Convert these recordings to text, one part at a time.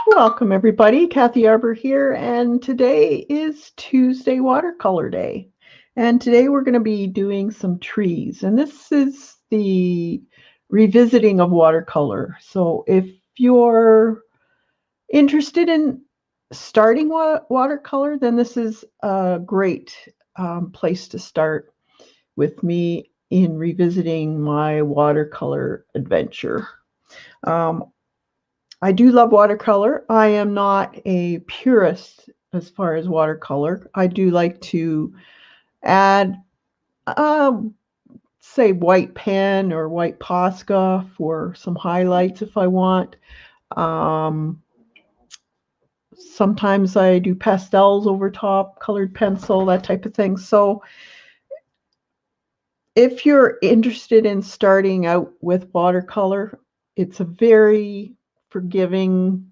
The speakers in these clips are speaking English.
Welcome everybody, Kathy Arbor here, and today is Tuesday Watercolor Day. And today we're going to be doing some trees, and this is the revisiting of watercolor. So if you're interested in starting watercolor, then this is a great place to start with me in revisiting my watercolor adventure. Um, I do love watercolor. I am not a purist as far as watercolor. I do like to add, um, say, white pen or white Posca for some highlights if I want. Um, Sometimes I do pastels over top, colored pencil, that type of thing. So if you're interested in starting out with watercolor, it's a very forgiving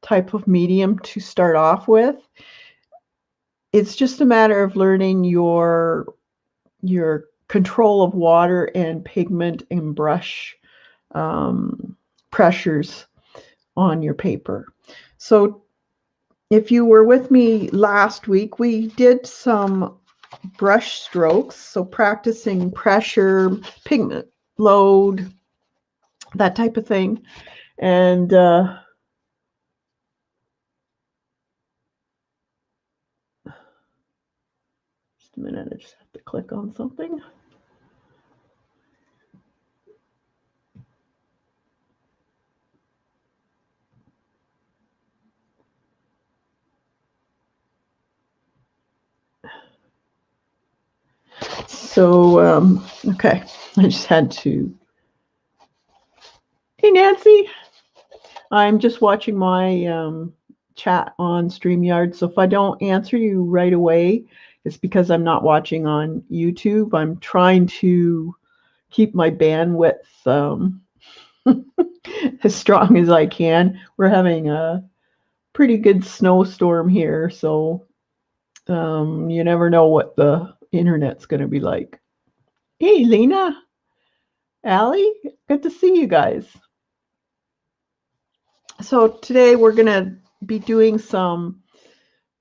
type of medium to start off with. It's just a matter of learning your control of water and pigment and brush pressures on your paper. So if you were with me last week, we did some brush strokes, so practicing pressure, pigment load, that type of thing. And just a minute, I just have to click on something. So, okay, I just had to. Hey, Nancy, I'm just watching my chat on StreamYard. So if I don't answer you right away, it's because I'm not watching on YouTube. I'm trying to keep my bandwidth as strong as I can. We're having a pretty good snowstorm here, so you never know what the internet's going to be like. Hey, Lena, Allie, good to see you guys. So today we're going to be doing some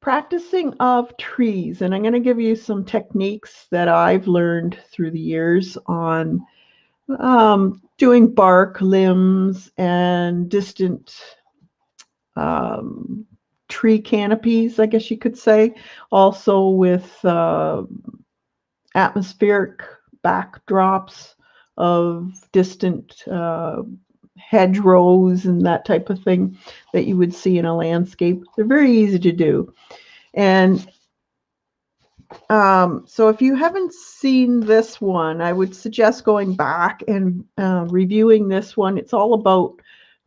practicing of trees, and I'm going to give you some techniques that I've learned through the years on doing bark, limbs, and distant tree canopies, I guess you could say. Also with atmospheric backdrops of distant hedgerows and that type of thing that you would see in a landscape. They're very easy to do. And so if you haven't seen this one, I would suggest going back and reviewing this one. It's all about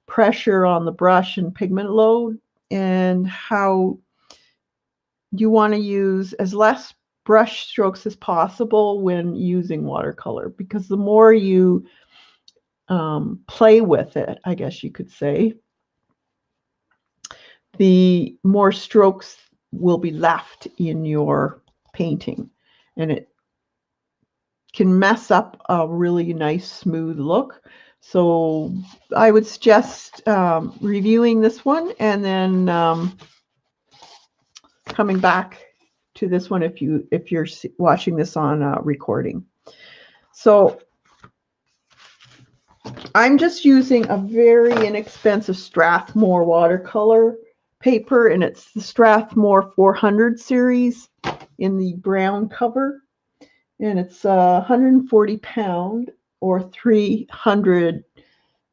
pressure on the brush and pigment load and how you want to use as less brush strokes as possible when using watercolor, because the more you play with it, I guess you could say, the more strokes will be left in your painting, and it can mess up a really nice smooth look. So I would suggest reviewing this one and then coming back to this one if you're watching this on recording. So I'm just using a very inexpensive Strathmore watercolor paper, and it's the Strathmore 400 series in the brown cover, and it's 140 pound or 300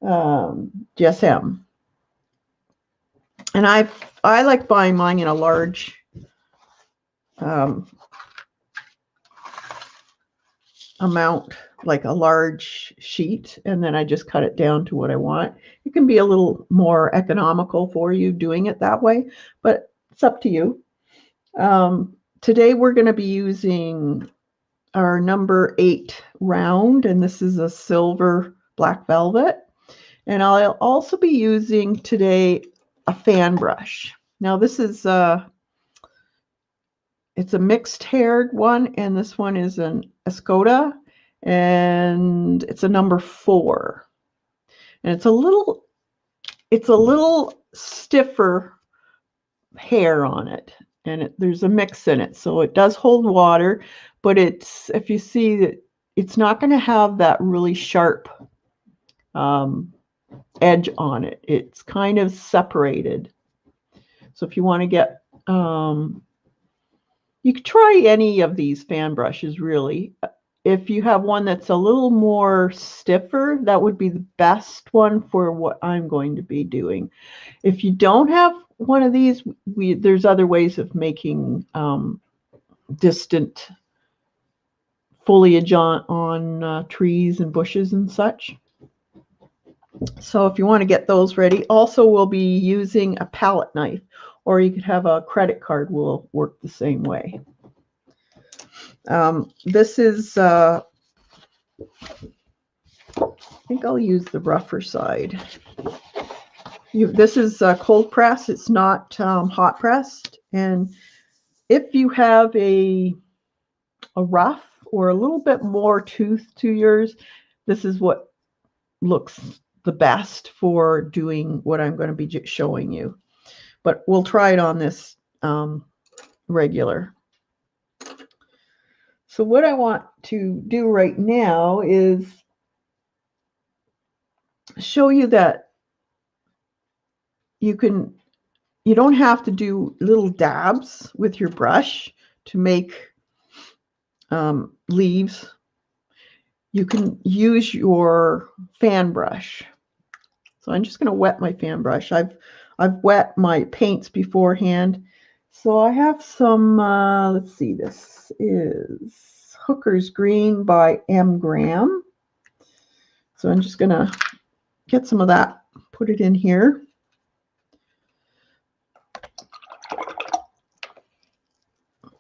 GSM. And I like buying mine in a large amount, like a large sheet, and then I just cut it down to what I want. It can be a little more economical for you doing it that way, but it's up to you. Today we're going to be using our number 8 round, and this is a silver black velvet. And I'll also be using today a fan brush. Now this is it's a mixed haired one, and this one is an Escoda, and it's a number 4. And it's a little it's a little stiffer hair on it, and there's a mix in it, so it does hold water, but it's, if you see that, it's not going to have that really sharp edge on it. It's kind of separated. So if you want to get, you could try any of these fan brushes, really. If you have one that's a little more stiffer, that would be the best one for what I'm going to be doing. If you don't have one of these, there's other ways of making distant foliage on trees and bushes and such. So if you want to get those ready, also we'll be using a palette knife, or you could have a credit card, will work the same way. This is, I think I'll use the rougher side. This is cold press. It's not hot pressed. And if you have a rough or a little bit more tooth to yours, this is what looks the best for doing what I'm going to be showing you. But we'll try it on this regular. So what I want to do right now is show you that you don't have to do little dabs with your brush to make leaves. You can use your fan brush. So I'm just going to wet my fan brush. I've wet my paints beforehand. So I have some, let's see, this is Hooker's Green by M. Graham. So I'm just going to get some of that, put it in here.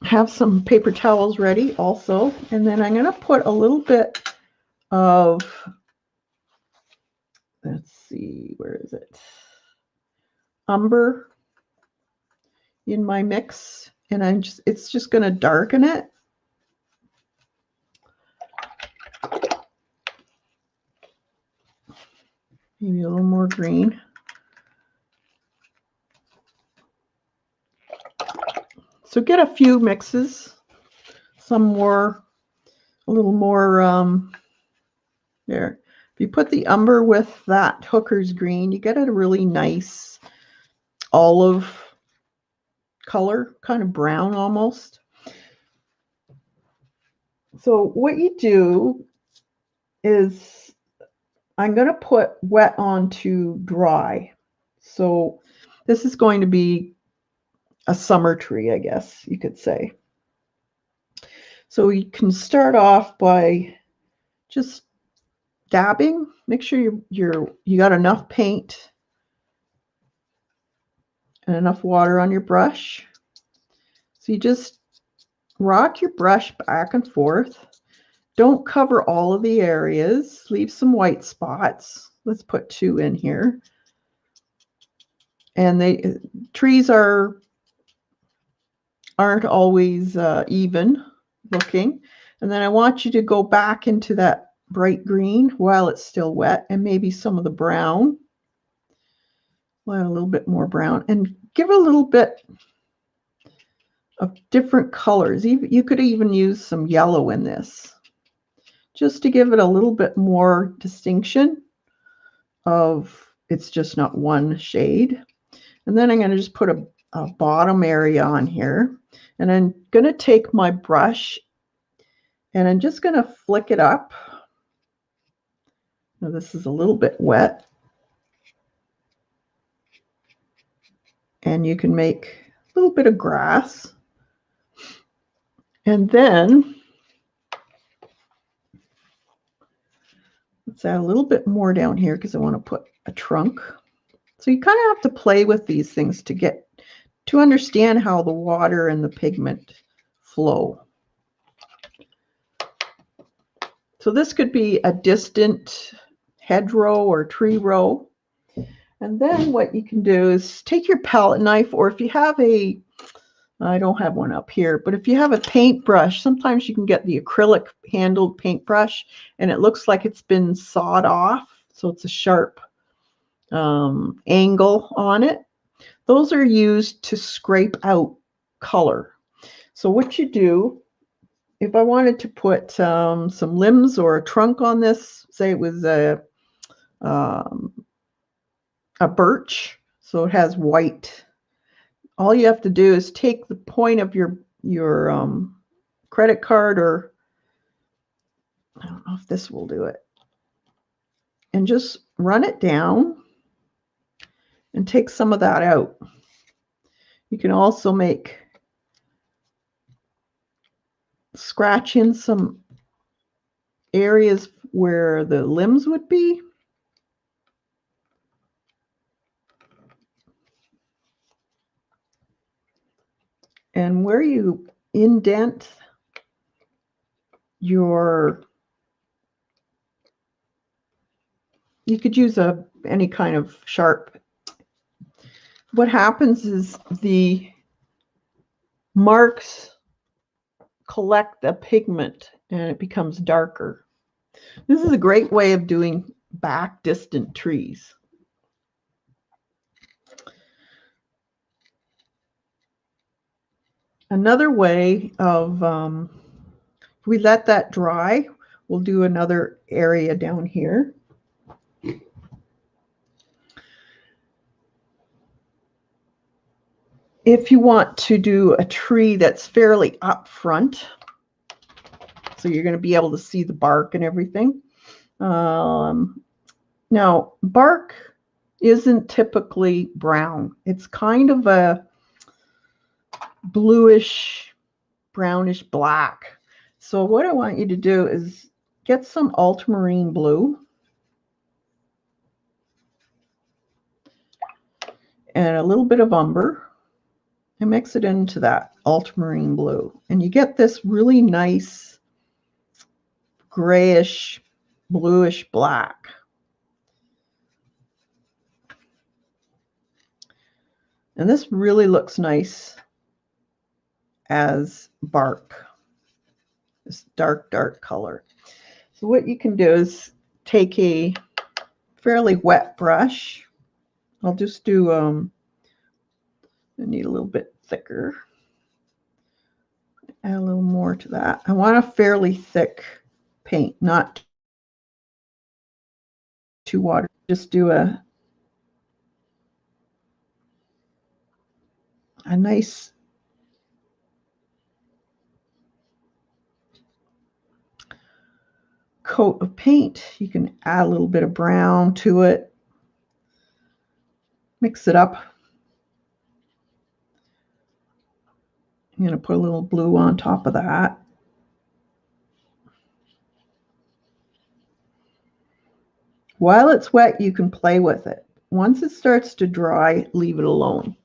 Have some paper towels ready also. And then I'm going to put a little bit of, let's see, where is it? Umber in my mix, and it's just going to darken it. Maybe a little more green. So get a few mixes, some more, a little more there. If you put the umber with that Hooker's Green, you get a really nice olive color, kind of brown almost. So what you do is, I'm going to put wet on to dry. So this is going to be a summer tree, I guess you could say. So you can start off by just dabbing. Make sure you got enough paint and enough water on your brush. So you just rock your brush back and forth. Don't cover all of the areas. Leave some white spots. Let's put 2 in here. And trees aren't always even looking. And then I want you to go back into that bright green while it's still wet, and maybe some of the brown. We'll add a little bit more brown and give a little bit of different colors. You could even use some yellow in this, just to give it a little bit more distinction of it's just not one shade. And then I'm going to just put a bottom area on here, and I'm going to take my brush and I'm just going to flick it up. Now this is a little bit wet, and you can make a little bit of grass. And then let's add a little bit more down here because I want to put a trunk. So you kind of have to play with these things to understand how the water and the pigment flow. So this could be a distant hedgerow or tree row. And then what you can do is take your palette knife, or if you have I don't have one up here, but if you have a paintbrush, sometimes you can get the acrylic handled paintbrush, and it looks like it's been sawed off. So it's a sharp angle on it. Those are used to scrape out color. So what you do, if I wanted to put some limbs or a trunk on this, say it was um, a birch, so it has white. All you have to do is take the point of your credit card, or I don't know if this will do it, and just run it down and take some of that out. You can also scratch in some areas where the limbs would be. And where you indent you could use any kind of sharp. What happens is the marks collect the pigment and it becomes darker. This is a great way of doing back distant trees. Another way of, if we let that dry, we'll do another area down here. If you want to do a tree that's fairly up front, so you're going to be able to see the bark and everything. Now, bark isn't typically brown. It's kind of a bluish, brownish black. So what I want you to do is get some ultramarine blue and a little bit of umber and mix it into that ultramarine blue. And you get this really nice grayish, bluish black. And this really looks nice as bark, this dark, dark color. So what you can do is take a fairly wet brush. I'll just do, I need a little bit thicker. Add a little more to that. I want a fairly thick paint, not too watery. Just do a nice coat of paint. You can add a little bit of brown to it. Mix it up. I'm going to put a little blue on top of that. While it's wet, you can play with it. Once it starts to dry, leave it alone.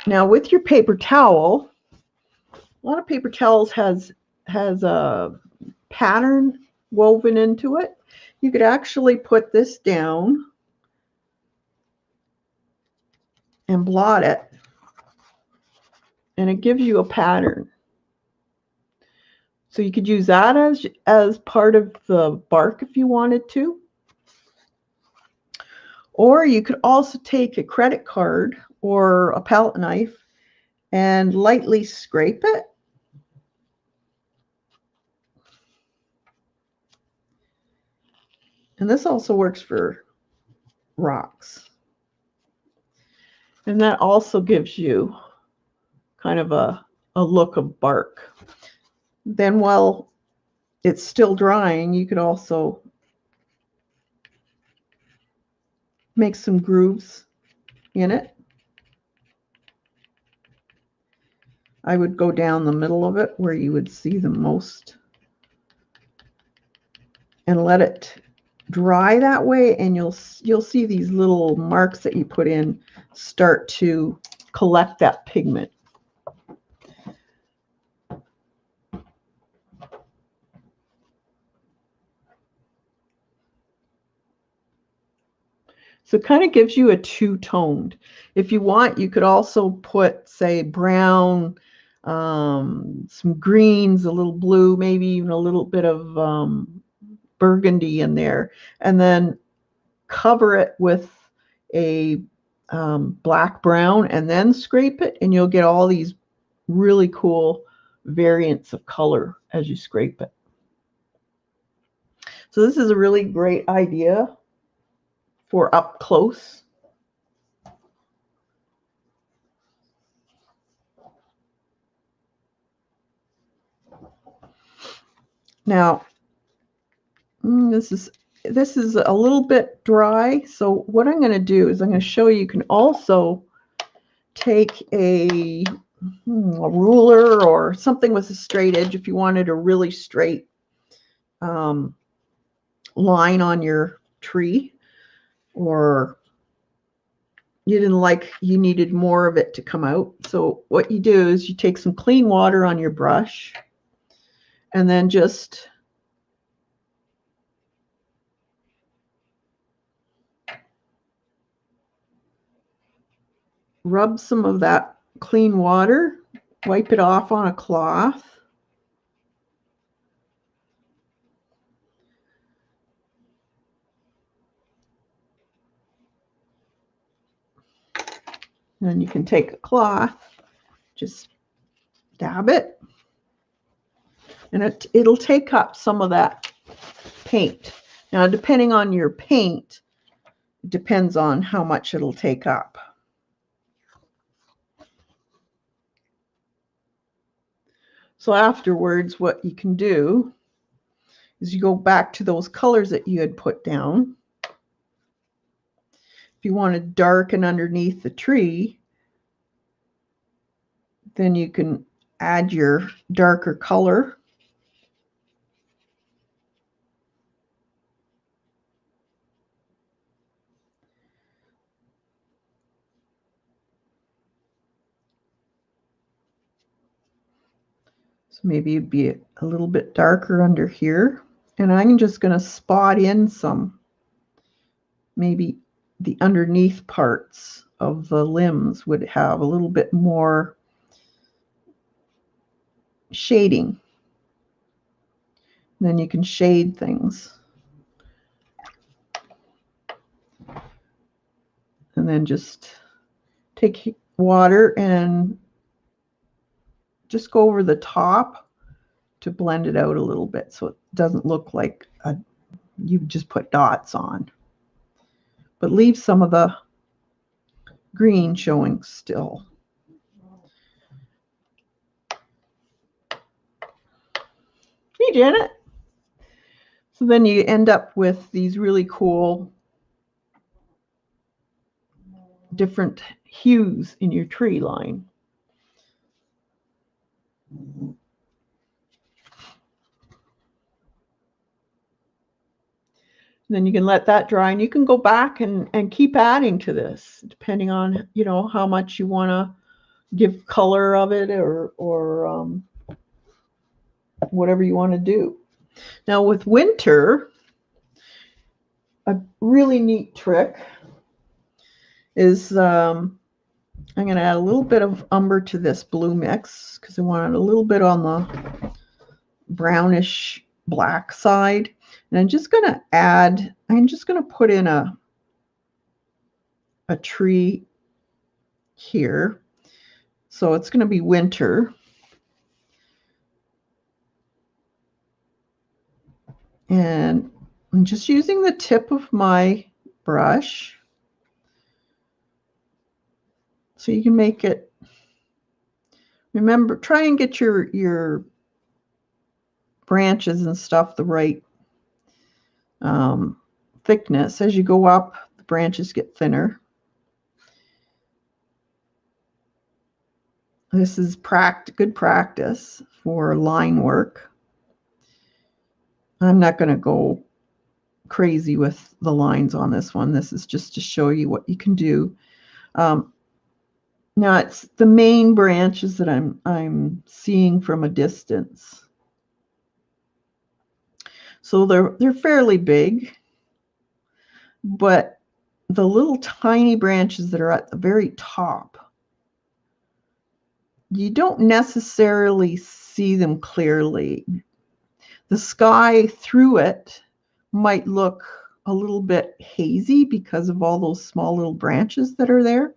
Now with your paper towel, a lot of paper towels has a pattern woven into it. You could actually put this down and blot it, and it gives you a pattern. So you could use that as part of the bark if you wanted to. Or you could also take a credit card or a palette knife and lightly scrape it. And this also works for rocks. And that also gives you kind of a look of bark. Then while it's still drying, you could also make some grooves in it. I would go down the middle of it where you would see the most and let it dry that way, and you'll see these little marks that you put in start to collect that pigment. So it kind of gives you a two-toned. If you want, you could also put, say, brown, some greens, a little blue, maybe even a little bit of burgundy in there. And then cover it with a black brown and then scrape it, and you'll get all these really cool variants of color as you scrape it. So this is a really great idea for up close. Now, this is a little bit dry, so what I'm going to do is I'm going to show you can also take a ruler or something with a straight edge if you wanted a really straight line on your tree, or you didn't like, you needed more of it to come out. So what you do is you take some clean water on your brush and then just rub some of that clean water, wipe it off on a cloth. And then you can take a cloth, just dab it, and it'll take up some of that paint. Now, depending on your paint, it depends on how much it'll take up. So afterwards, what you can do is you go back to those colors that you had put down. If you want to darken underneath the tree, then you can add your darker color. So maybe it'd be a little bit darker under here. And I'm just going to spot in some, maybe the underneath parts of the limbs would have a little bit more shading. And then you can shade things. And then just take water and just go over the top to blend it out a little bit so it doesn't look like you've just put dots on. But leave some of the green showing still. Hey, Janet. So then you end up with these really cool different hues in your tree line. Then you can let that dry, and you can go back and keep adding to this depending on, you know, how much you want to give color of it, or whatever you want to do. Now with winter, a really neat trick is I'm going to add a little bit of umber to this blue mix because I want it a little bit on the brownish black side. And I'm just going to put in a tree here. So it's going to be winter. And I'm just using the tip of my brush. So you can make it, remember, try and get your branches and stuff the right thickness. As you go up, the branches get thinner. This is good practice for line work. I'm not going to go crazy with the lines on this one. This is just to show you what you can do. Now it's the main branches that I'm seeing from a distance. So they're fairly big, but the little tiny branches that are at the very top, you don't necessarily see them clearly. The sky through it might look a little bit hazy because of all those small little branches that are there.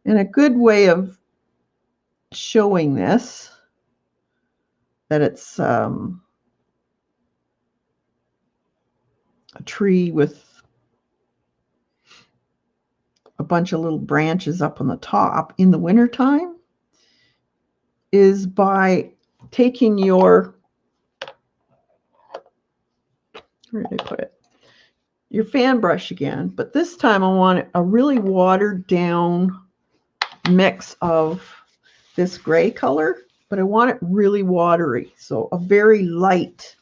And a good way of showing this, that it's a tree with a bunch of little branches up on the top in the wintertime, is by taking your, where did I put it? Your fan brush again, but this time I want a really watered down mix of this gray color, but I want it really watery. So a very light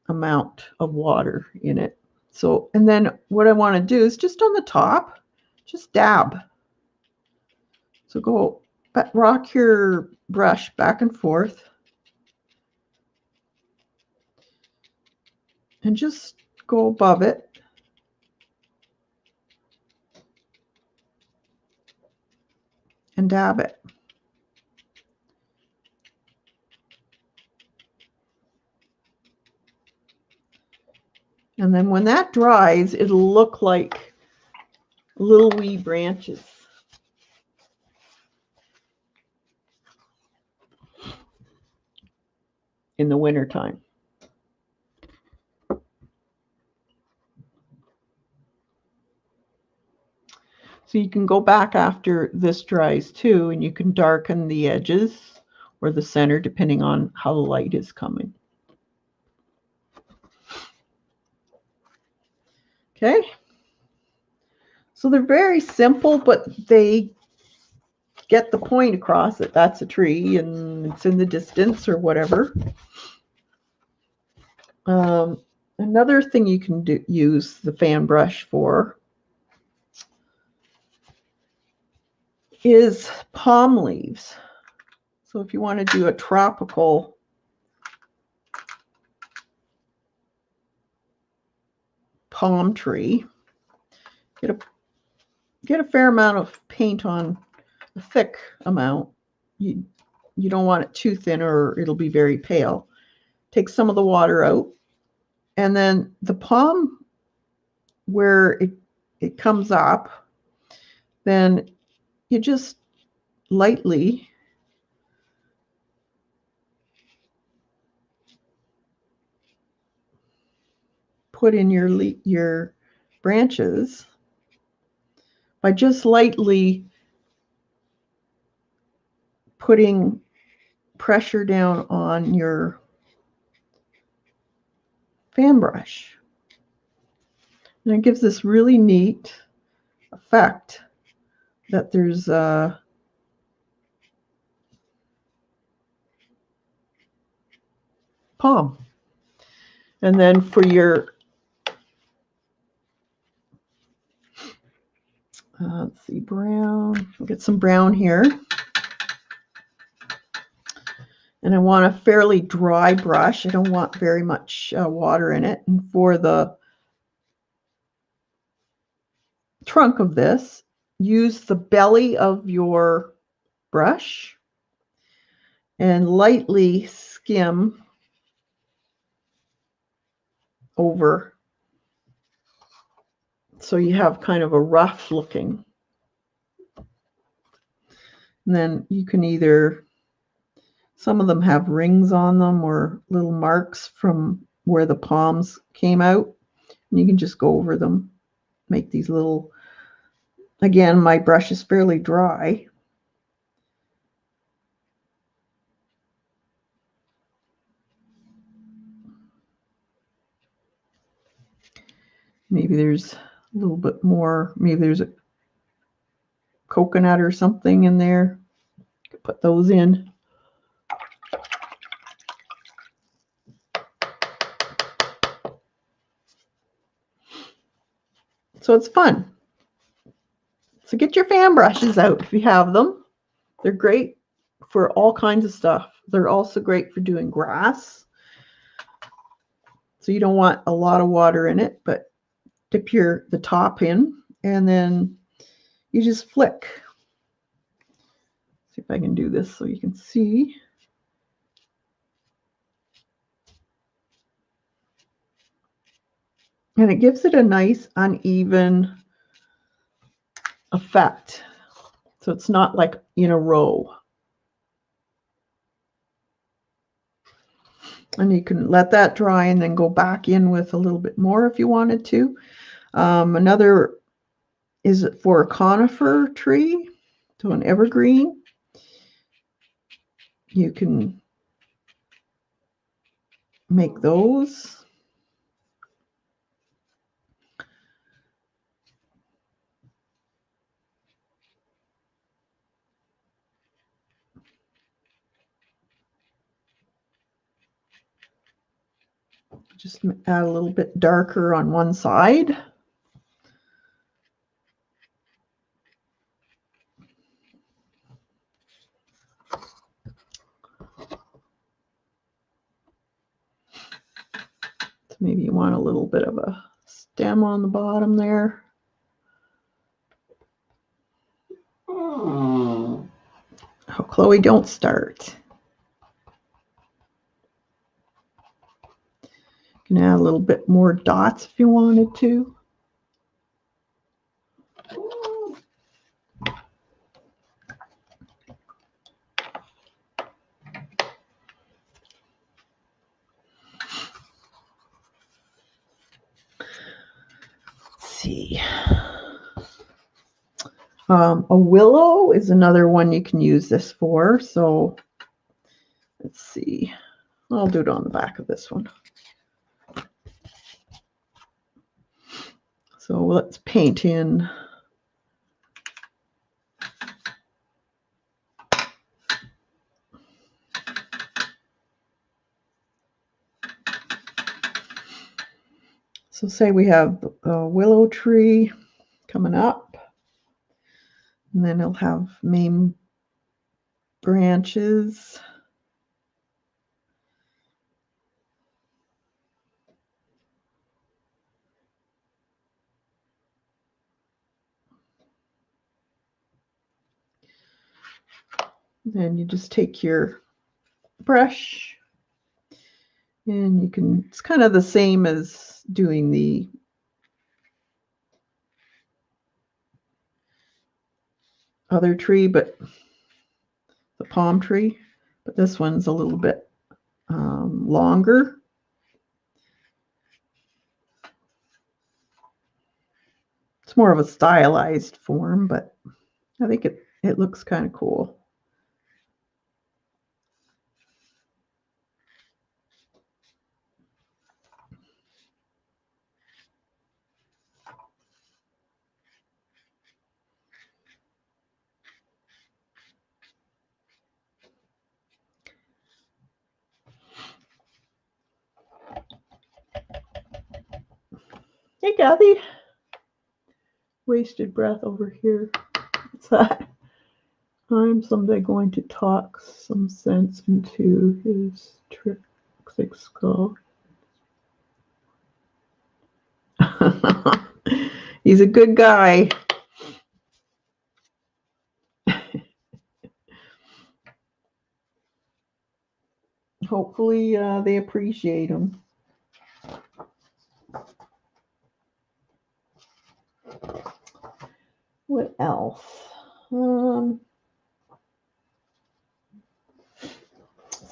amount of water in it. So, and then what I want to do is just on the top, just dab. So go, rock your brush back and forth and just go above it. And dab it. And then when that dries, it'll look like little wee branches. In the wintertime. So you can go back after this dries too, and you can darken the edges or the center depending on how the light is coming. Okay. So they're very simple, but they get the point across that that's a tree and it's in the distance or whatever. Another thing you can use the fan brush for is palm leaves. So if you want to do a tropical palm tree, get a fair amount of paint on, a thick amount. You don't want it too thin or it'll be very pale. Take some of the water out, and then the palm where it comes up, then you just lightly put in your branches by just lightly putting pressure down on your fan brush. And it gives this really neat effect that there's palm. And then for your let's see, brown. I'll get some brown here. And I want a fairly dry brush. I don't want very much water in it. And for the trunk of this, use the belly of your brush and lightly skim over so you have kind of a rough looking. And then you can either, some of them have rings on them or little marks from where the palms came out, and you can just go over them, make these little, again, my brush is fairly dry. Maybe there's a little bit more, maybe there's a coconut or something in there. Put those in. So it's fun. So get your fan brushes out if you have them. They're great for all kinds of stuff. They're also great for doing grass. So you don't want a lot of water in it, but dip the top in and then you just flick. See if I can do this so you can see. And it gives it a nice uneven effect. So it's not like in a row. And you can let that dry and then go back in with a little bit more if you wanted to. Another is for a conifer tree, so an evergreen. You can make those. Just add a little bit darker on one side. So maybe you want a little bit of a stem on the bottom there. Oh, Chloe, don't start. You can add a little bit more dots if you wanted to. Let's see. A willow is another one you can use this for. So let's see. I'll do it on the back of this one. So let's paint in so say we have a willow tree coming up, and then it'll have main branches. Then you just take your brush and you can, it's kind of the same as doing the other tree, but the palm tree, but this one's a little bit longer. It's more of a stylized form, but I think it looks kind of cool. Hey, Kathy. Wasted breath over here. What's that? I'm someday going to talk some sense into his trick skull. He's a good guy. Hopefully they appreciate him. What else? So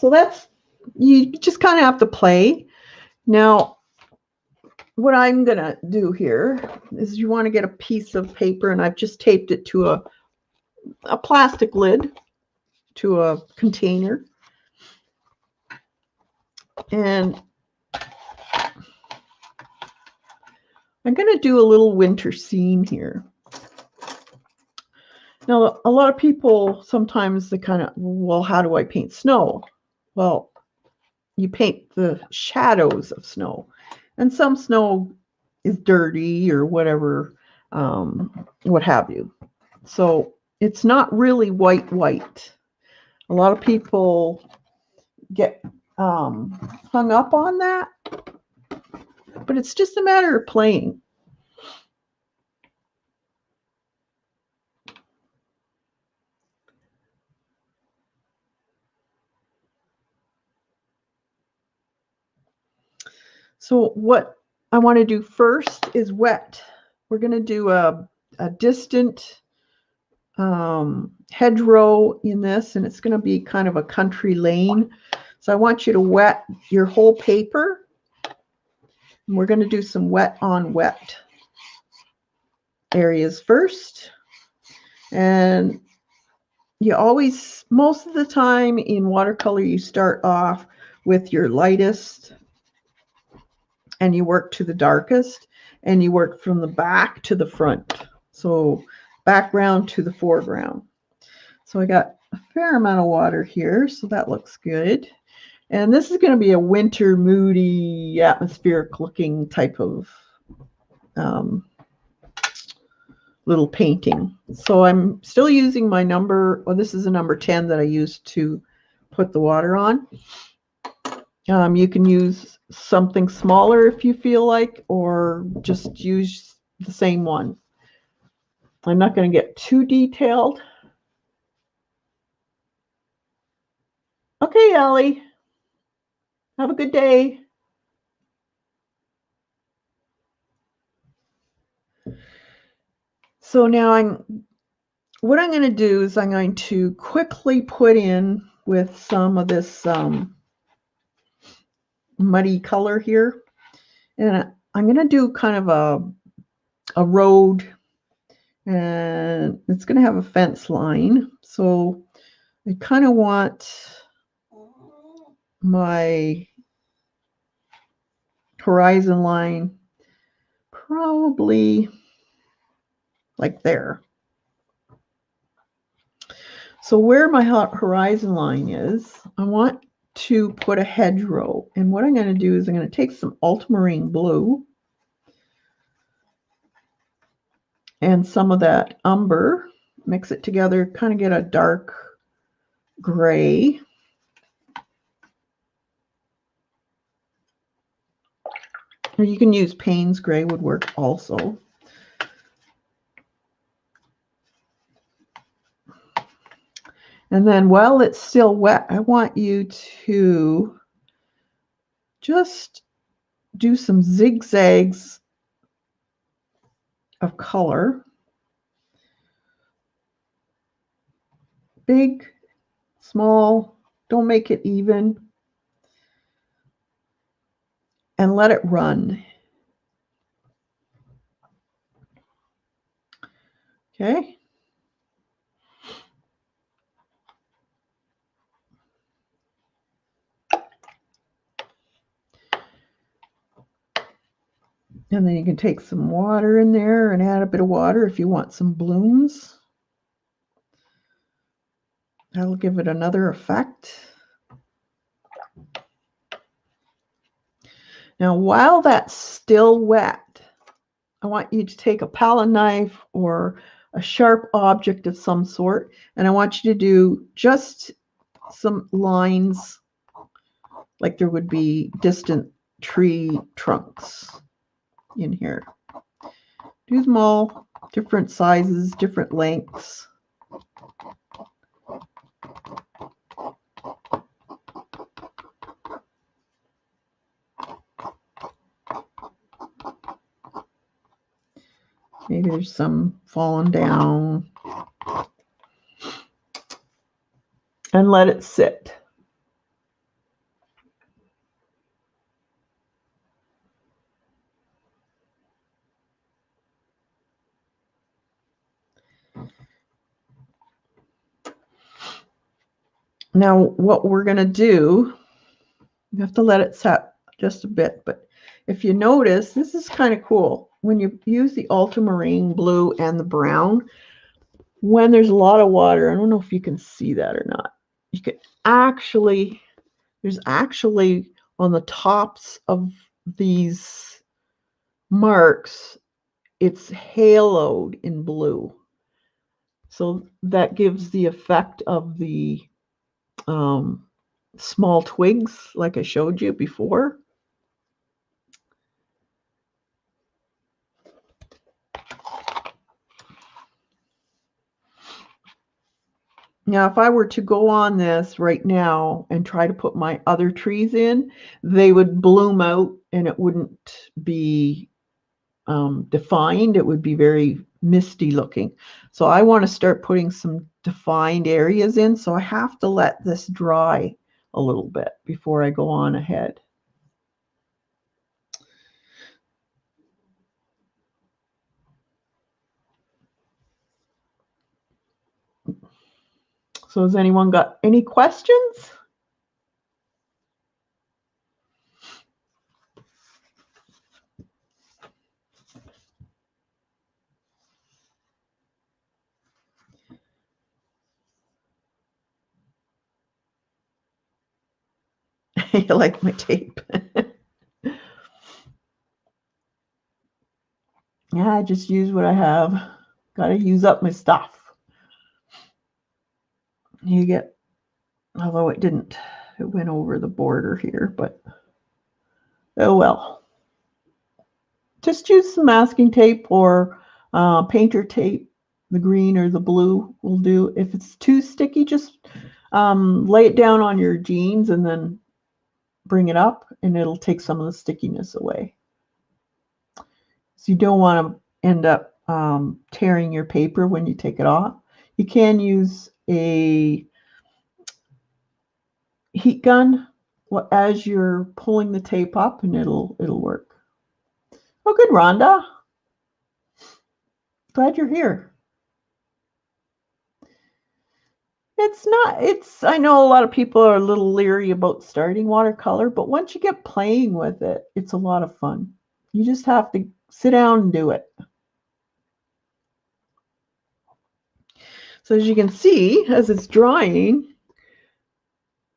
that's, you just kind of have to play. Now, what I'm going to do here is you want to get a piece of paper, and I've just taped it to a plastic lid to a container. And I'm going to do a little winter scene here. Now, a lot of people sometimes they kind of, well, how do I paint snow? Well, you paint the shadows of snow. And some snow is dirty or whatever, what have you. So it's not really white. A lot of people get hung up on that, but it's just a matter of playing. So what I want to do first is wet. We're going to do a distant hedgerow in this, and it's going to be kind of a country lane. So I want you to wet your whole paper. And we're going to do some wet on wet areas first. And you always, most of the time in watercolor, you start off with your lightest and you work to the darkest, and you work from the back to the front. So background to the foreground. So I got a fair amount of water here, so that looks good. And this is going to be a winter, moody, atmospheric looking type of little painting. So I'm still using my number, well, this is a number 10 that I used to put the water on. You can use something smaller if you feel like, or just use the same one. I'm not going to get too detailed. Okay, Ellie. Have a good day. So now what I'm going to do is I'm going to quickly put in with some of this muddy color here. And I'm going to do kind of a road, and it's going to have a fence line. So I kind of want my horizon line probably like there. So where my horizon line is, I want to put a hedgerow. And what I'm going to do is I'm going to take some ultramarine blue and some of that umber, mix it together, kind of get a dark gray. Or you can use Payne's gray, would work also. And then while it's still wet, I want you to just do some zigzags of color. Big, small, don't make it even. And let it run. Okay. And then you can take some water in there and add a bit of water if you want some blooms. That'll give it another effect. Now, while that's still wet, I want you to take a palette knife or a sharp object of some sort, and I want you to do just some lines like there would be distant tree trunks in here. Do them all, different sizes, different lengths. Maybe there's some falling down. And let it sit. Now, what we're going to do, you have to let it set just a bit, but if you notice, this is kind of cool. When you use the ultramarine blue and the brown, when there's a lot of water, I don't know if you can see that or not, you can actually, there's actually on the tops of these marks, it's haloed in blue. So that gives the effect of the small twigs like I showed you before. Now, if I were to go on this right now and try to put my other trees in, they would bloom out and it wouldn't be defined. It would be very misty looking. So I want to start putting some defined areas in. So I have to let this dry a little bit before I go on ahead. So has anyone got any questions? You like my tape? Yeah, I just use what I have. Got to use up my stuff. You get, although it didn't, it went over the border here, but oh well. Just use some masking tape or painter tape. The green or the blue will do. If it's too sticky, just lay it down on your jeans and then bring it up, and it'll take some of the stickiness away. So you don't want to end up tearing your paper when you take it off. You can use a heat gun as you're pulling the tape up, and it'll work. Oh, good, Rhonda. Glad you're here. It's not, I know a lot of people are a little leery about starting watercolor, but once you get playing with it, it's a lot of fun. You just have to sit down and do it. So as you can see, as it's drying,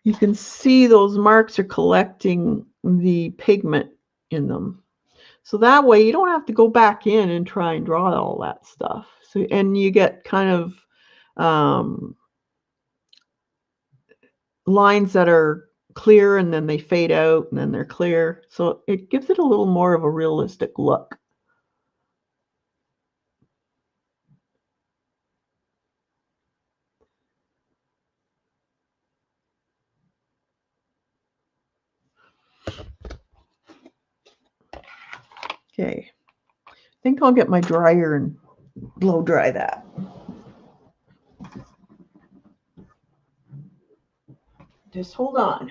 you can see those marks are collecting the pigment in them. So that way you don't have to go back in and try and draw all that stuff. So, and you get kind of lines that are clear and then they fade out and then they're clear. So it gives it a little more of a realistic look. Okay, I think I'll get my dryer and blow dry that. Just hold on.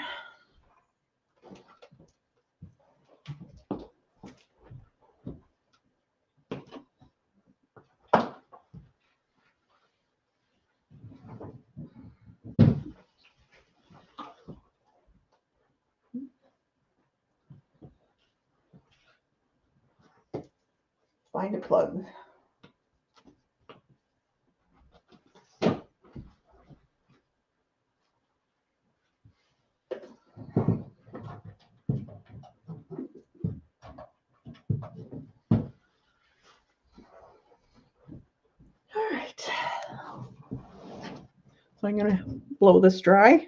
Find a plug. All right. So I'm going to blow this dry.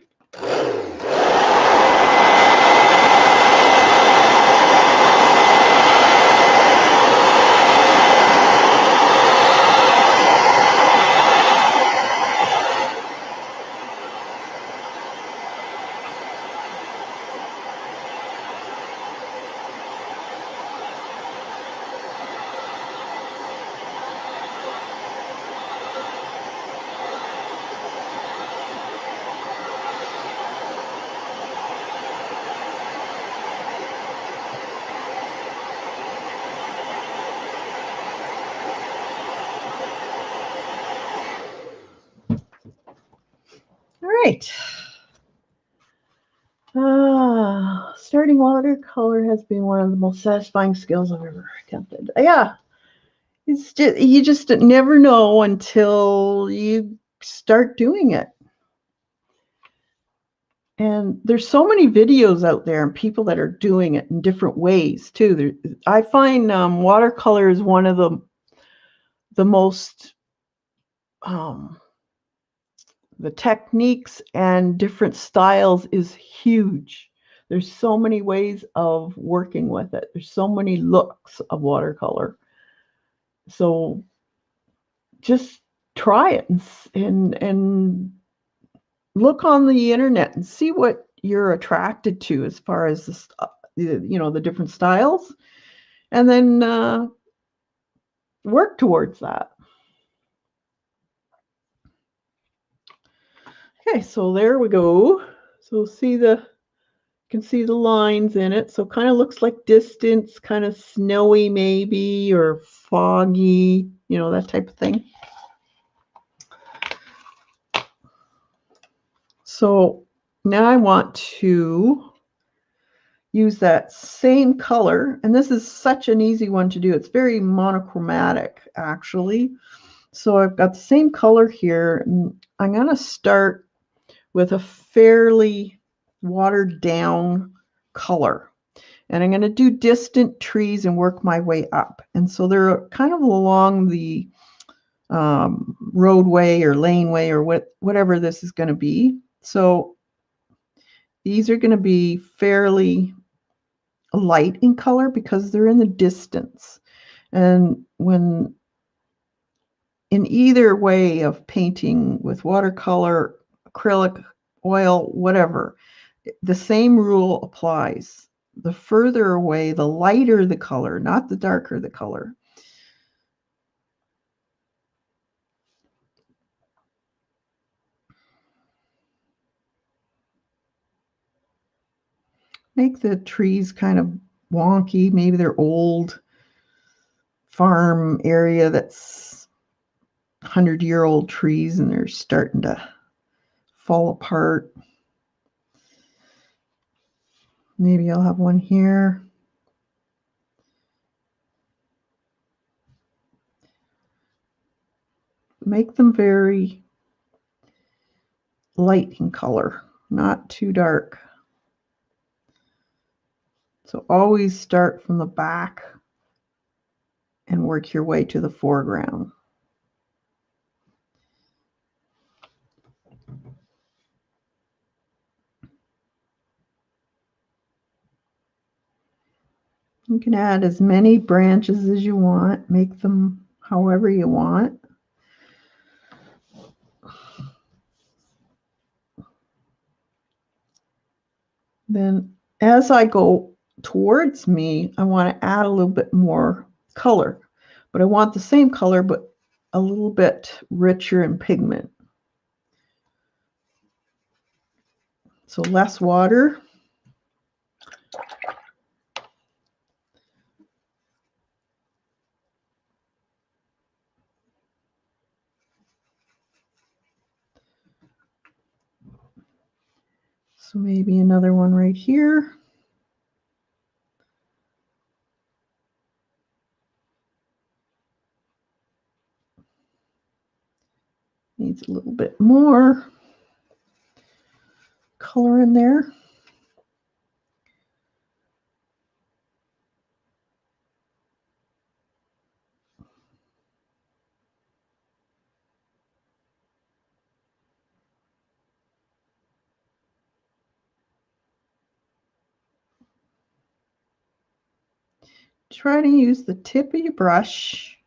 All right. Starting watercolor has been one of the most satisfying skills I've ever attempted. Yeah, it's just, you just never know until you start doing it. And there's so many videos out there and people that are doing it in different ways too. I find watercolor is one of the most the techniques and different styles is huge. There's so many ways of working with it. There's so many looks of watercolor. So just try it and look on the internet and see what you're attracted to as far as the different styles, and then work towards that. Okay, so there we go. So you can see the lines in it. So it kind of looks like distance, kind of snowy maybe, or foggy, that type of thing. So now I want to use that same color, and this is such an easy one to do. It's very monochromatic, actually. So I've got the same color here, and I'm going to start with a fairly watered down color. And I'm going to do distant trees and work my way up. And so they're kind of along the roadway or laneway or whatever this is going to be. So these are going to be fairly light in color because they're in the distance. And when in either way of painting with watercolor, acrylic, oil, whatever, the same rule applies. The further away, the lighter the color, not the darker the color. Make the trees kind of wonky. Maybe they're old farm area that's 100-year-old trees and they're starting to fall apart. Maybe I'll have one here. Make them very light in color, not too dark. So always start from the back and work your way to the foreground. You can add as many branches as you want, make them however you want. Then as I go towards me, I want to add a little bit more color, but I want the same color, but a little bit richer in pigment. So less water. So maybe another one right here. Needs a little bit more color in there. Try to use the tip of your brush.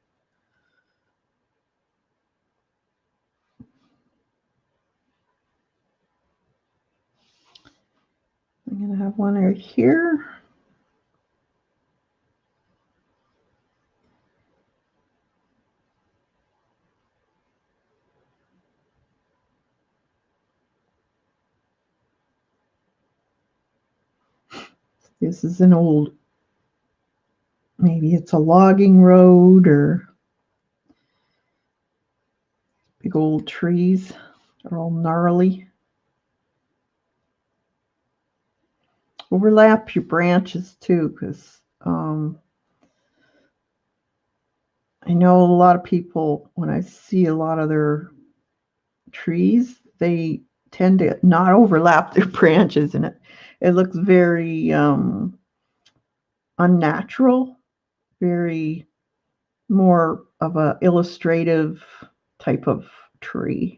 I'm going to have one right here. This is an old, maybe it's a logging road or big old trees. They're all gnarly. Overlap your branches too, because I know a lot of people, when I see a lot of their trees, they tend to not overlap their branches, and it looks very unnatural, very more of a illustrative type of tree.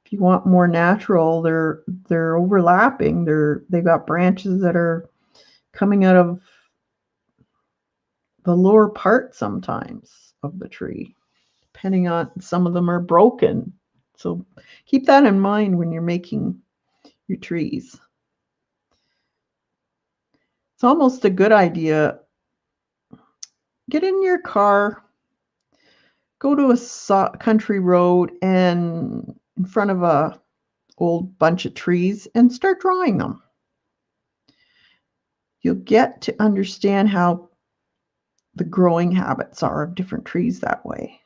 If you want more natural, they're overlapping. They've got branches that are coming out of the lower part sometimes of the tree, depending on, some of them are broken. So keep that in mind when you're making your trees. It's almost a good idea. Get in your car, go to a country road and in front of a old bunch of trees and start drawing them. You'll get to understand how the growing habits are of different trees that way.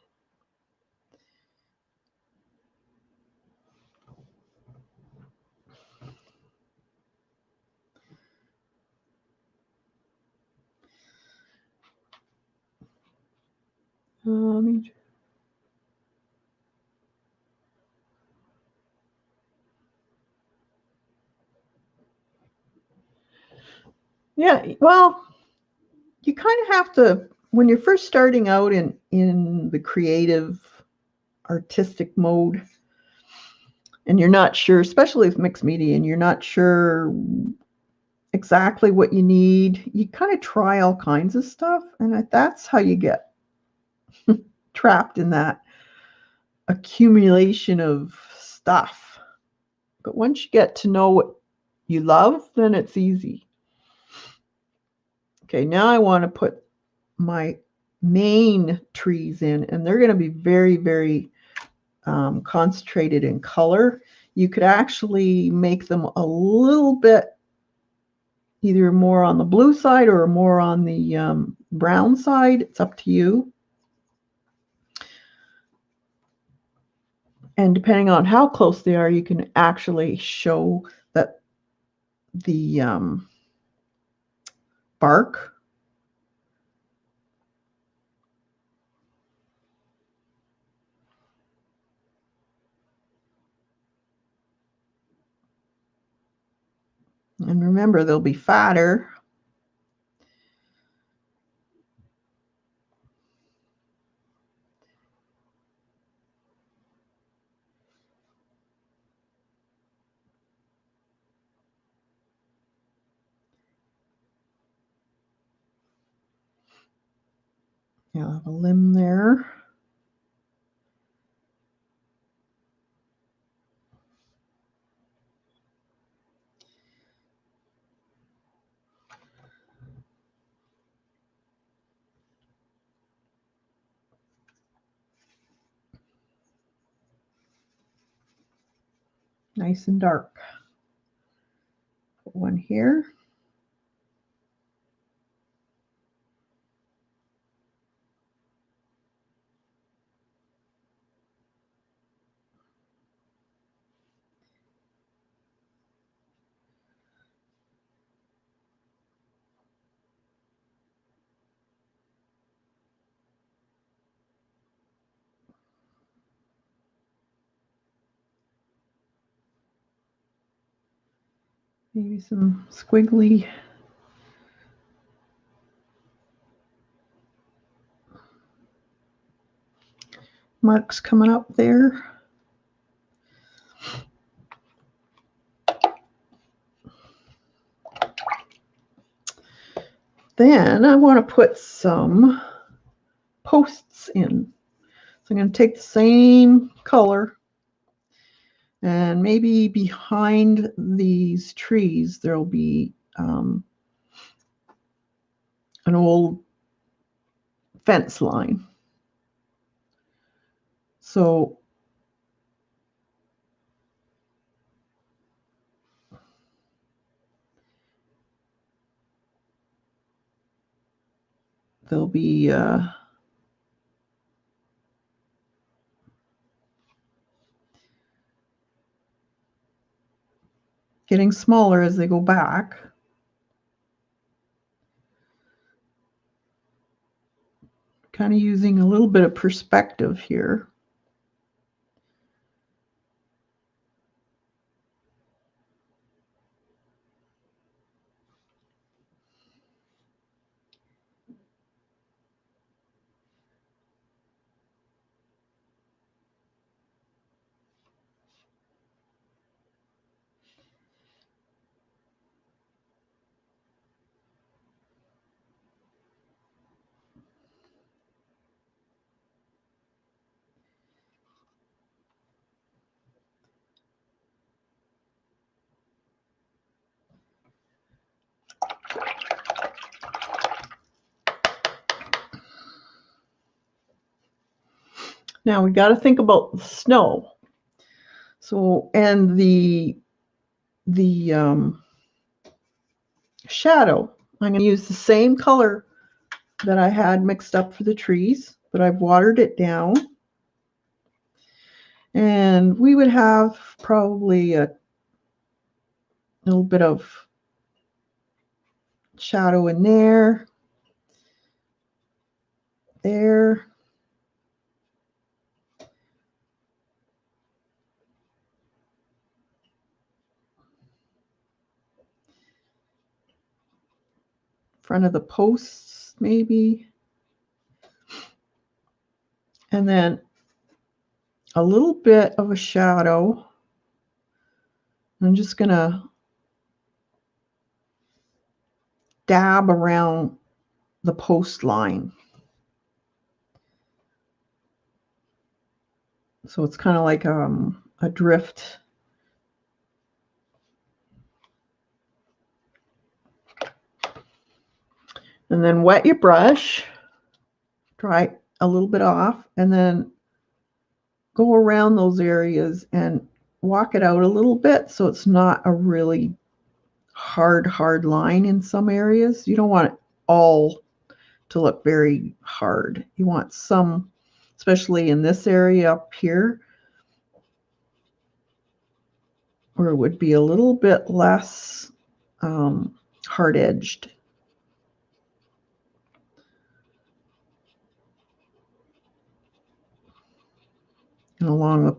Yeah, well, you kind of have to, when you're first starting out in the creative, artistic mode, and you're not sure, especially with mixed media, and you're not sure exactly what you need, you kind of try all kinds of stuff, and that's how you get trapped in that accumulation of stuff. But once you get to know what you love, then it's easy. Okay, now I want to put my main trees in, and they're going to be very, very concentrated in color. You could actually make them a little bit either more on the blue side or more on the brown side. It's up to you. And depending on how close they are, you can actually show that the bark and remember they'll be fatter. You'll have a limb there. Nice and dark. Put one here. Maybe some squiggly marks coming up there. Then I want to put some posts in. So I'm going to take the same color and maybe behind these trees there'll be an old fence line. So they'll be getting smaller as they go back. Kind of using a little bit of perspective here. Now we got to think about the snow. So, and the shadow. I'm going to use the same color that I had mixed up for the trees, but I've watered it down. And we would have probably a little bit of shadow in there, there. Front of the posts, maybe. And then a little bit of a shadow. I'm just going to dab around the post line. So it's kind of like a drift. And then wet your brush, dry a little bit off, and then go around those areas and walk it out a little bit so it's not a really hard line in some areas. You don't want it all to look very hard. You want some, especially in this area up here, where it would be a little bit less hard-edged. And along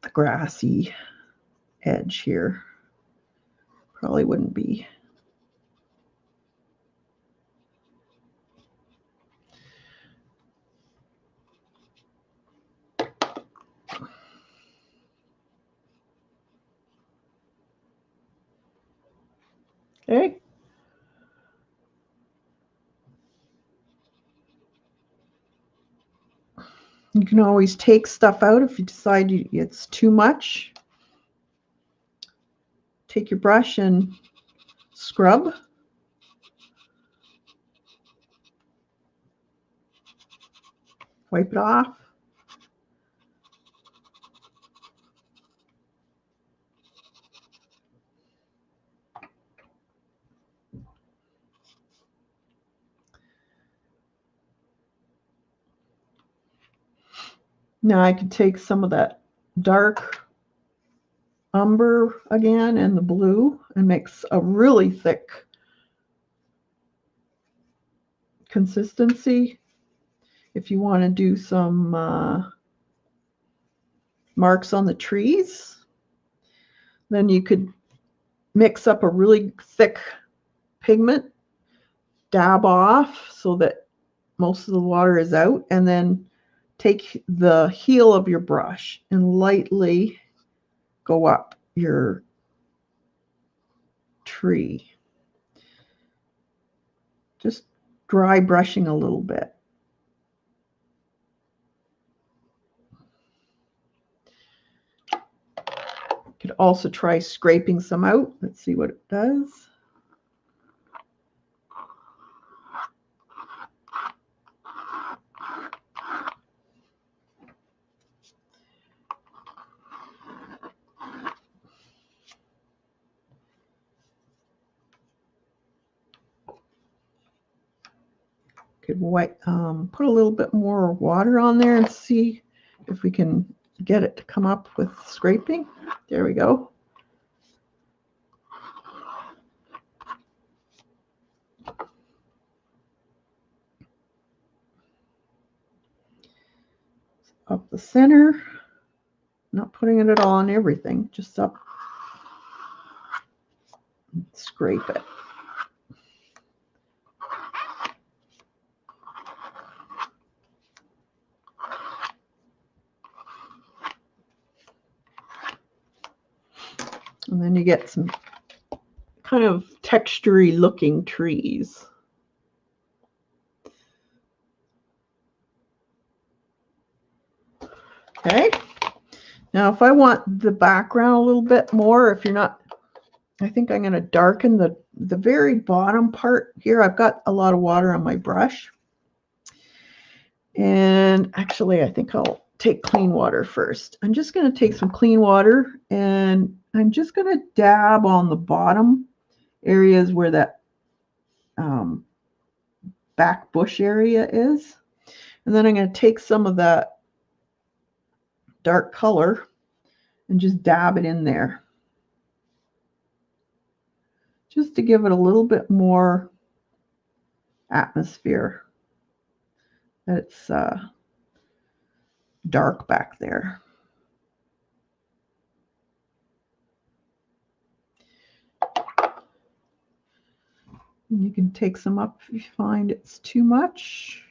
the grassy edge here, probably wouldn't be. Okay. You can always take stuff out if you decide it's too much. Take your brush and scrub. Wipe it off. Now I could take some of that dark umber again and the blue and mix a really thick consistency. If you want to do some marks on the trees, then you could mix up a really thick pigment, dab off so that most of the water is out, and then take the heel of your brush and lightly go up your tree. Just dry brushing a little bit. You could also try scraping some out. Let's see what it does. Could put a little bit more water on there and see if we can get it to come up with scraping. There we go. Up the center. Not putting it at all on everything, just up. Scrape it. And then you get some kind of textury looking trees. Okay. Now if I want the background a little bit more, if you're not I think I'm going to darken the very bottom part here. I've got a lot of water on my brush. And actually, I think I'll take clean water first. I'm just going to take some clean water, and I'm just going to dab on the bottom areas where that back bush area is. And then I'm going to take some of that dark color and just dab it in there, just to give it a little bit more atmosphere that it's dark back there. And you can take some up if you find it's too much.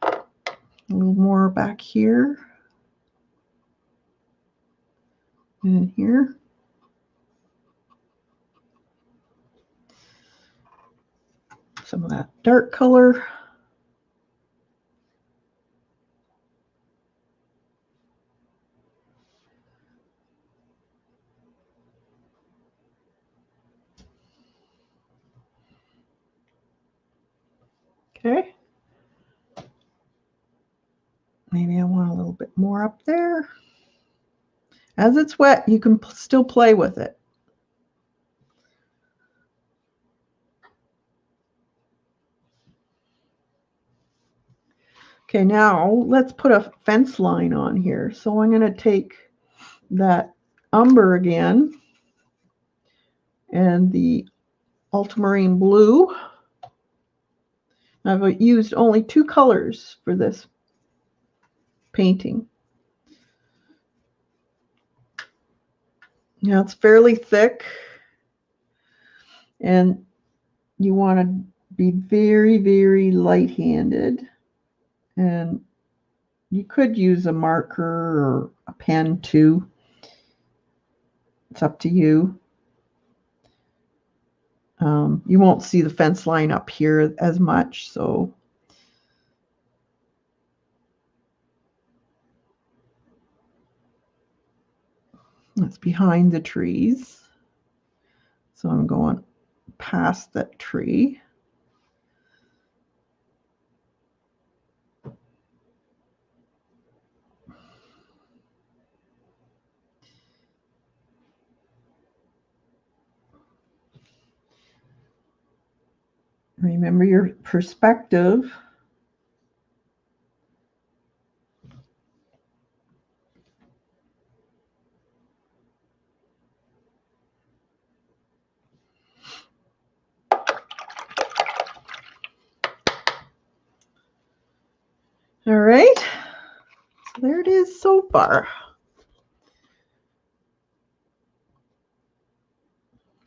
A little more back here and here. Some of that dark color. Okay. Maybe I want a little bit more up there. As it's wet, you can still play with it. Okay, now let's put a fence line on here. So I'm going to take that umber again and the ultramarine blue. I've used only 2 colors for this painting. Now it's fairly thick, and you want to be very, very light-handed. And you could use a marker or a pen too. It's up to you. You won't see the fence line up here as much, so that's behind the trees. So I'm going past that tree. Remember your perspective. All right, so there it is so far.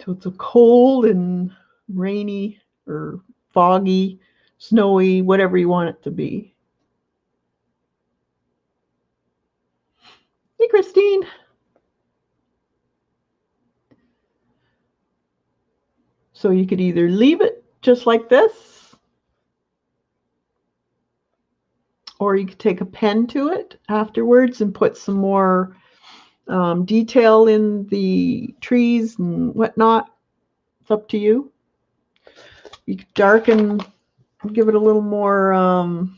So it's a cold and rainy or foggy, snowy, whatever you want it to be. Hey, Christine. So you could either leave it just like this, or you could take a pen to it afterwards and put some more detail in the trees and whatnot. It's up to you. You could darken, give it a little more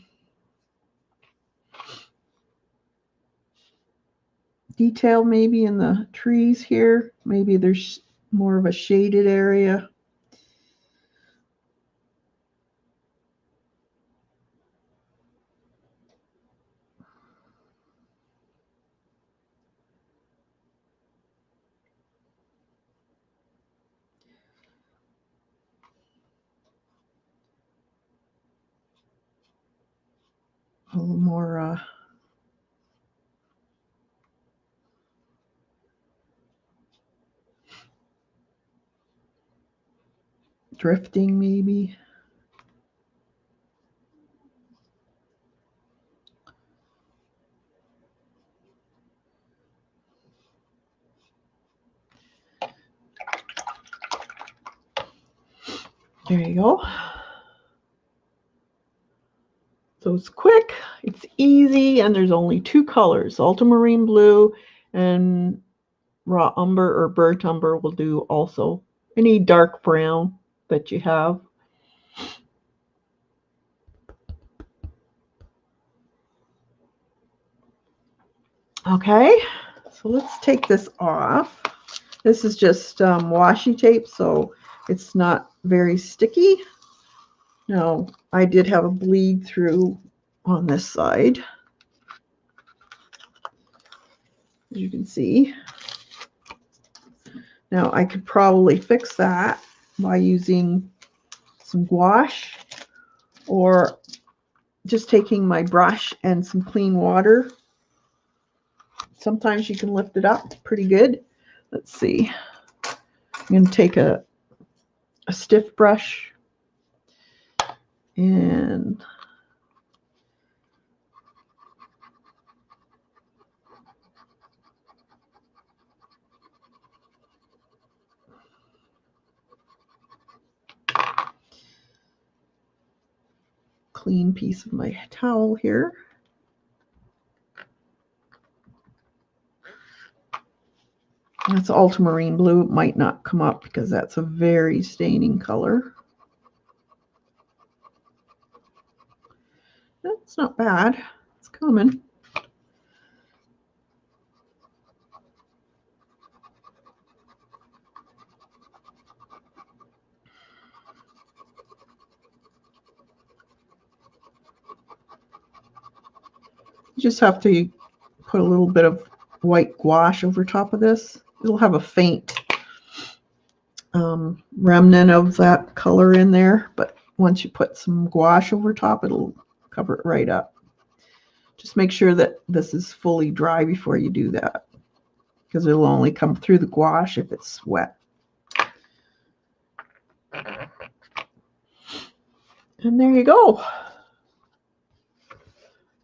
detail maybe in the trees here. Maybe there's more of a shaded area. A little more drifting maybe. There you go. So it's quick. It's easy, and there's only two colors, ultramarine blue and raw umber or burnt umber will do also. Any dark brown that you have. Okay, so let's take this off. This is just washi tape, so it's not very sticky. Now, I did have a bleed through on this side, as you can see. Now, I could probably fix that by using some gouache or just taking my brush and some clean water. Sometimes you can lift it up pretty good. Let's see. I'm going to take a stiff brush and clean piece of my towel here. That's ultramarine blue. It might not come up because that's a very staining color. That's not bad. It's coming. You just have to put a little bit of white gouache over top of this. It'll have a faint remnant of that color in there, but once you put some gouache over top, it'll cover it right up. Just make sure that this is fully dry before you do that, because it'll only come through the gouache if it's wet. And there you go.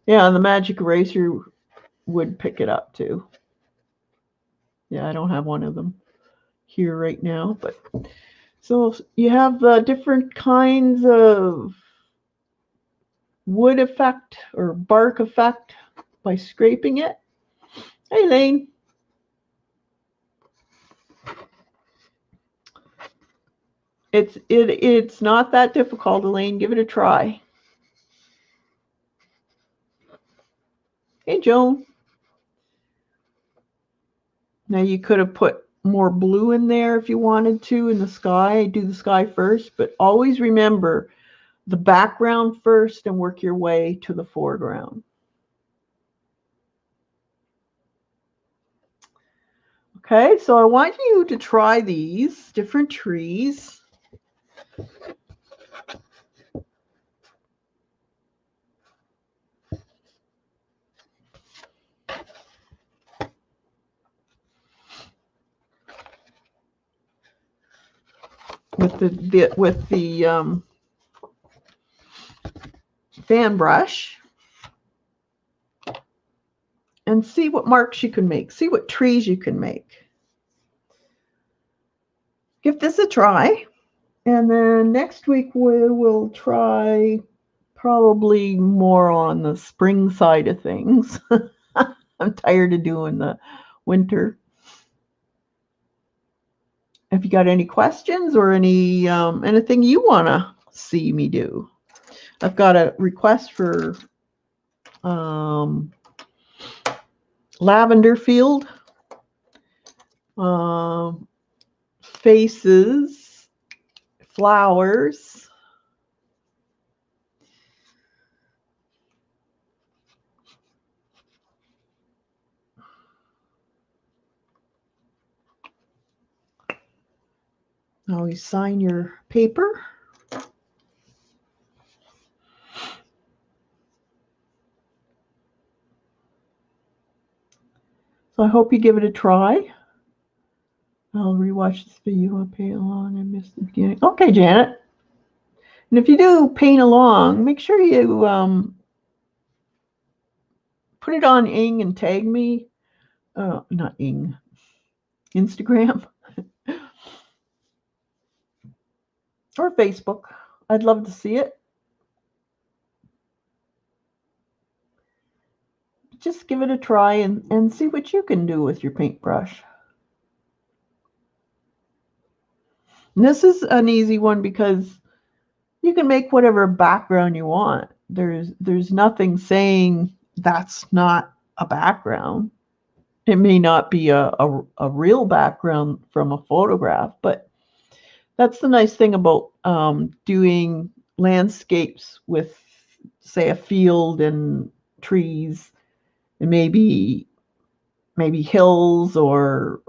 Yeah, the magic eraser would pick it up too. Yeah, I don't have one of them here right now, but so you have different kinds of wood effect or bark effect by scraping it. Hey, Lane. It's not that difficult, Elaine. Give it a try. Hey, Joan. Now you could have put more blue in there if you wanted to in the sky. Do the sky first, but always remember the background first and work your way to the foreground. Okay, so I want you to try these different trees. With the fan brush, and see what marks you can make. See what trees you can make. Give this a try, and then next week we will try probably more on the spring side of things. I'm tired of doing the winter. If you got any questions or any anything you want to see me do, I've got a request for lavender field, faces, flowers. Now you sign your paper. So I hope you give it a try. I'll rewatch this video. I'll paint along. I missed the beginning. Okay, Janet. And if you do paint along, make sure you put it on Ing and tag me. Not Ing. Instagram. Or Facebook. I'd love to see it. just give it a try and see what you can do with your paintbrush. And this is an easy one because you can make whatever background you want. There's nothing saying that's not a background. It may not be a real background from a photograph, but that's the nice thing about doing landscapes with, say, a field and trees and maybe hills or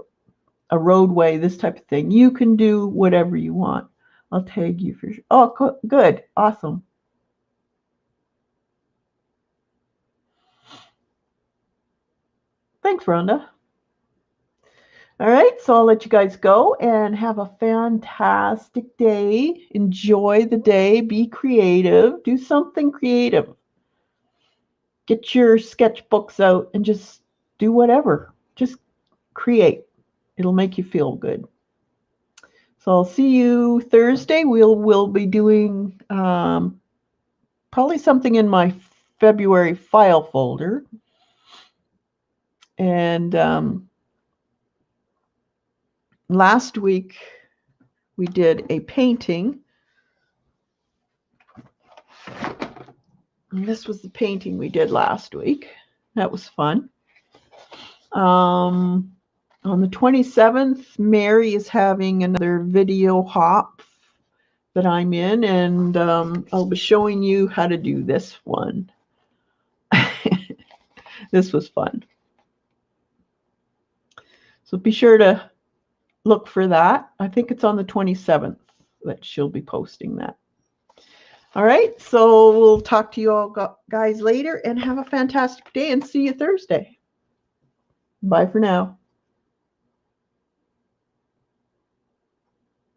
a roadway, this type of thing. You can do whatever you want. I'll tag you for sure. Oh, good. Awesome. Thanks, Rhonda. All right, so I'll let you guys go and have a fantastic day. Enjoy the day. Be creative. Do something creative. Get your sketchbooks out and just do whatever. Just create. It'll make you feel good. So I'll see you Thursday. We'll be doing probably something in my February file folder. And last week we did a painting. And this was the painting we did last week. That was fun. On the 27th, Mary is having another video hop that I'm in, and I'll be showing you how to do this one. This was fun. So be sure to look for that. I think it's on the 27th that she'll be posting that. All right, so we'll talk to you all guys later and have a fantastic day and see you Thursday. Bye for now.